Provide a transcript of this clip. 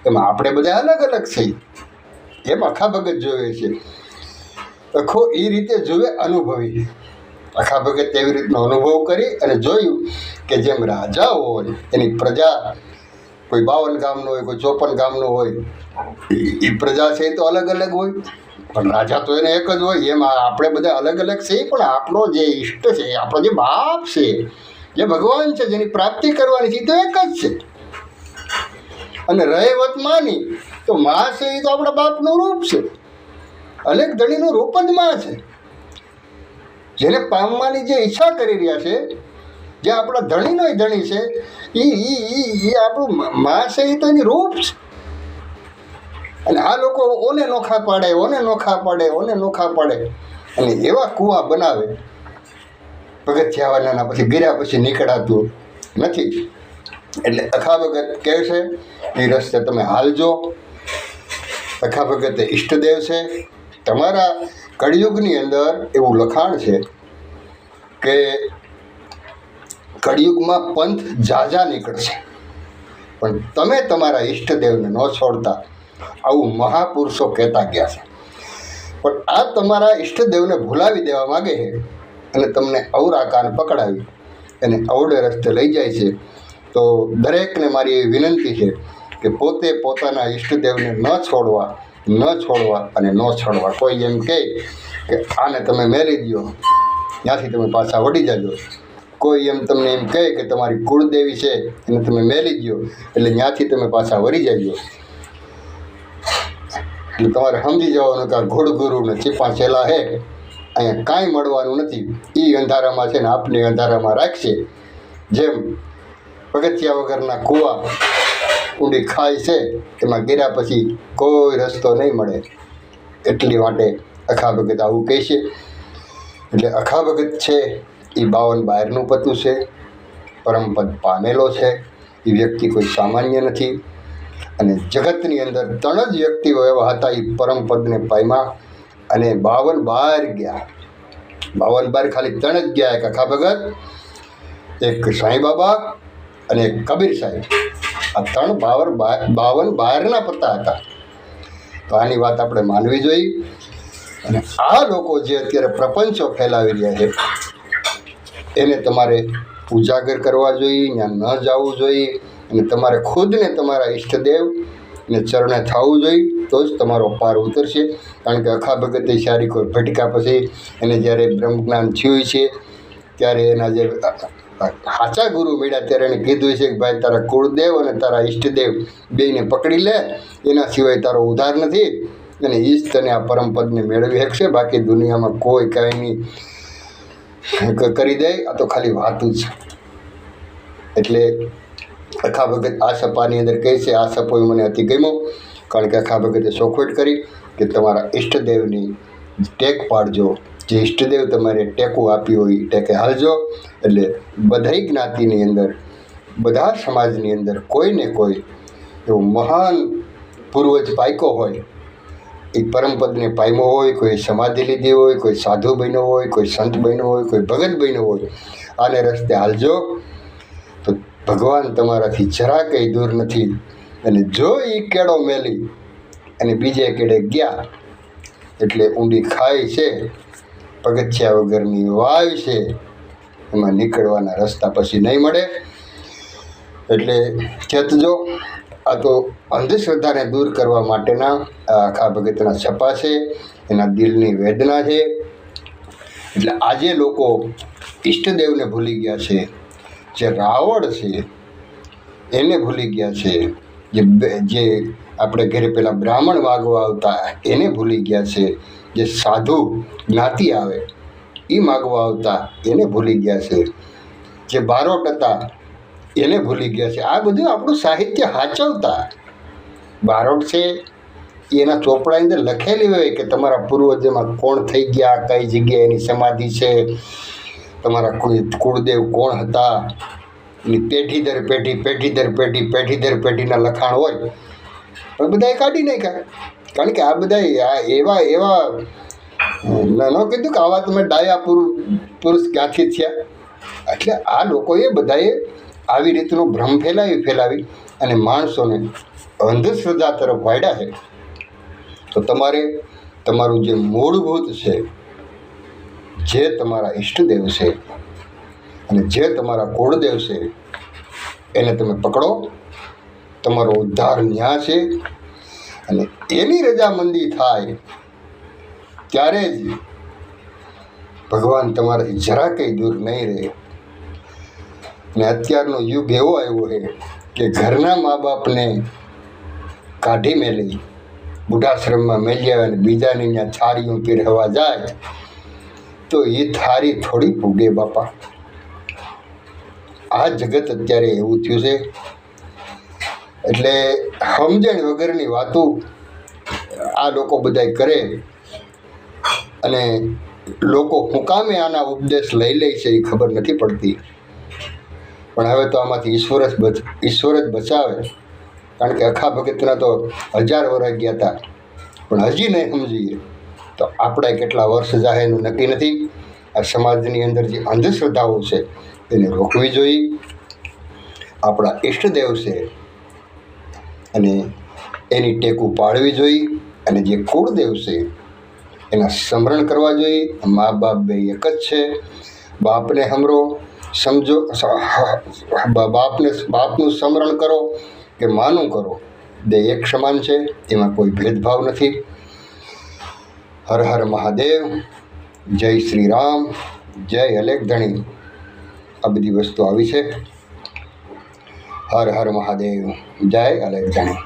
એમાં આપણે બધા અલગ અલગ છીએ. એમ અખા ભગત જોવે છે. અખો એ રીતે જોવે અનુભવી. અખા ભગત એવી રીતનો અનુભવ કરી અને જોયું કે જેમ રાજા હોય એની પ્રજા કોઈ 52 ગામનો હોય, કોઈ 54 ગામનો હોય, એ પ્રજા છે એ તો અલગ અલગ હોય, પણ રાજા તો એને એક જ હોય. એમ આપણે બધા અલગ અલગ છીએ, પણ આપણો જે ઈષ્ટ છે, આપણો જે બાપ છે, જે ભગવાન છે, જેની પ્રાપ્તિ કરવાની છે, એ તો એક જ છે. અને રહેવત માની તો માં છે એ તો આપણા બાપનું રૂપ છે. અનેક ધણીનું રૂપ જ માં છે. જેને પામવાની જે ઈચ્છા કરી રહ્યા છે, જે આપણા ધણીનો ધણી છે, એ આપણું માં છે, એ તો એની રૂપ છે. અને આ લોકો ઓને નોખા પાડે, ઓને નોખા પાડે, ઓને નોખા પાડે અને એવા કૂવા બનાવે. પગથિયાવાના પછી ગિર્યા પછી નીકળાતું નથી. એટલે અખા ભગત કહે છે એ રસ્તે તમે હાલજો. અખા ભગત ઈષ્ટદેવ છે. તમારા કળિયુગની અંદર એવું લખાણ છે કે કળિયુગમાં પંથ ઝાઝા નીકળશે, પણ તમે તમારા ઈષ્ટદેવને ન છોડતા, આવું મહાપુરુષો કહેતા ગયા છે. પણ આ તમારા ઈષ્ટદેવને ભૂલાવી દેવા માગે છે અને તમને અવરા કાન પકડાવી અને અવડે રસ્તે લઈ જાય છે. તો દરેકને મારી એવી વિનંતી છે કે પોતે પોતાના ઈષ્ટદેવને ન છોડવા અને ન છોડવા. કોઈ એમ કહે કે આને તમે મેલી દો, ત્યાંથી તમે પાછા વળી જાજો. કોઈ એમ તમને એમ કહે કે તમારી કુળદેવી છે એને તમે મેલી દો, એટલે ત્યાંથી તમે પાછા વળી જાજો. એટલે તમારે સમજી જવાનું કે આ ઘોડગુરુ ને ચીપા ચેલા હે, અહીંયા કાંઈ મળવાનું નથી. એ અંધારામાં છે ને આપને અંધારામાં રાખશે. જેમ પગથિયા વગરના કૂવા ઊંડી ખાય છે, એમાં ગિર્યા પછી કોઈ રસ્તો નહીં મળે. એટલી માટે અખા ભગત આવું કહે છે. એટલે અખા ભગત છે એ 52 બહારનું પતું છે, પરમપદ પામેલો છે. એ વ્યક્તિ કોઈ સામાન્ય નથી. અને જગતની અંદર 3 જ વ્યક્તિઓ એવા હતા એ પરમપદને પામ્યા અને 52 બહાર ગયા. 52 બહાર ખાલી 3 જ ગયા. એક અખા ભગત, એક સાંઈ બાબા અને એક કબીર સાહેબ. આ 3 52 બહારના પત્તા હતા. તો આની વાત આપણે માનવી જોઈએ. અને આ લોકો જે અત્યારે પ્રપંચો ફેલાવી રહ્યા છે એને તમારે ઉજાગર કરવા જોઈએ, ત્યાં ન જવું જોઈએ. અને તમારે ખુદને તમારા ઈષ્ટદેવને ચરણે થવું જોઈએ, તો જ તમારો પાર ઉતરશે. કારણ કે અખા ભગતે સારી કોઈ ભટકા પછી એને જ્યારે બ્રહ્મજ્ઞાન થયું છે ત્યારે એના જે સાચા ગુરુ મળ્યા ત્યારે એને કીધું છે કે ભાઈ તારા કુળદેવ અને તારા ઈષ્ટદેવ બેયને પકડી લે, એના સિવાય તારો ઉદ્ધાર નથી. અને એ જ તને આ પરમપદને મેળવી શકશે. બાકી દુનિયામાં કોઈ કાંઈ નહીં કરી દે. આ તો ખાલી વાતું જ. એટલે અખા ભગત આ સપાની અંદર કહે છે, આ સપો મને અતિ ગમ્યો. કારણ કે અખા ભગતે ચોખવટ કરી કે તમારા ઈષ્ટદેવની ટેક પાડજો. જે ઈષ્ટદેવ તમારે ટેકું આપ્યું હોય એ ટેકે હાલજો. એટલે બધાય જ્ઞાતિની અંદર, બધા સમાજની અંદર કોઈને કોઈ એવું મહાન પૂર્વજ પાયકો હોય, એ પરમપદને પામ્યો હોય, કોઈ સમાધિ લીધી હોય, કોઈ સાધુ બન્યો હોય, કોઈ સંત બન્યો હોય, કોઈ ભગત બન્યો હોય, આને રસ્તે હાલજો તો ભગવાન તમારાથી જરા કંઈ દૂર નથી. અને જો એ કેળો મેલી અને બીજે કેળે ગયા એટલે ઊંડી ખાઈ છે, પગથિયા વગરની વાવ છે, એમાં નીકળવાના રસ્તા પછી નહીં મળે. એટલે ચેતજો. આ તો અંધશ્રદ્ધાને દૂર કરવા માટેના અખા ભગતના છપા છે, એના દિલની વેદના છે. એટલે આજે લોકો ઈષ્ટદેવને ભૂલી ગયા છે. જે રાવણ છે એને ભૂલી ગયા છે. જે આપણે ઘરે પેલા બ્રાહ્મણ માગવા આવતા એને ભૂલી ગયા છે. જે સાધુ જ્ઞાતિ આવે એ માગવા આવતા એને ભૂલી ગયા છે. જે બારોટ હતા એને ભૂલી ગયા છે. આ બધું આપણું સાહિત્ય સાચવતા. બારોટ છે એના ચોપડાની અંદર લખેલી હોય કે તમારા પૂર્વજોમાં કોણ થઈ ગયા, કઈ જગ્યાએ એની સમાધિ છે, તમારા કુળદેવ કોણ હતા, એની પેઢી દર પેઢીના લખાણ હોય. પણ બધાએ કાઢી નાખ્યા. કારણ કે આ બધા એવા ન કીધું કે આવા તમે ડાયા પુરુષ ક્યાંથી થયા. એટલે આ લોકોએ બધાએ આવી રીતનો ભ્રમ ફેલાવી અને માણસોને અંધશ્રદ્ધા તરફ વાળ્યા છે, તો તમારે તમારું જે મૂળભૂત છે, જે તમારા ઈષ્ટદેવ છે અને જે તમારા કુળદેવ છે, એને તમે પકડો. તમારો ઉદ્ધાર ન્યા છે. અને એની રજામંદી થાય ત્યારે જ ભગવાન તમારાથી જરા કંઈ દૂર નહીં રહે. ને અત્યારનો યુગ એવો આવ્યો છે કે ઘરના મા બાપને કાઢી મેલી બુઢાશ્રમમાં મેલી આવે અને બીજાની ત્યાં થાળીઓ પીરહવા જાય તો એ થાળી થોડી પૂગે બાપા. આ જગત અત્યારે એવું થયું છે. એટલે સમજણ વગરની વાતો આ લોકો બધાય કરે અને લોકો હું કામે આના ઉપદેશ લઈ લે છે એ ખબર નથી પડતી. પણ હવે તો આમાંથી ઈશ્વર જ બચાવે. કારણ કે અખા ભગતના તો 1000 વર્ષ ગયા હતા, પણ હજી નહીં સમજીએ તો આપણે કેટલા વર્ષ જાય એનું નક્કી નથી. આ સમાજની અંદર જે અંધશ્રદ્ધાઓ છે એને રોકવી જોઈએ. આપણા ઈષ્ટદેવ છે અને એની ટેકું પાડવી જોઈએ. અને જે કુળદેવ છે એના સ્મરણ કરવા જોઈએ. મા બાપ બે એક જ છે. બાપને સમરો, સમજો. બાપનું સ્મરણ કરો કે માનું કરો, બે એક સમાન છે. એમાં કોઈ ભેદભાવ નથી. હર હર મહાદેવ. જય શ્રી રામ. જય અલેખધણી. આ બધી વસ્તુ આવી છે. હર હર મહાદેવ. જય અલેખધણી.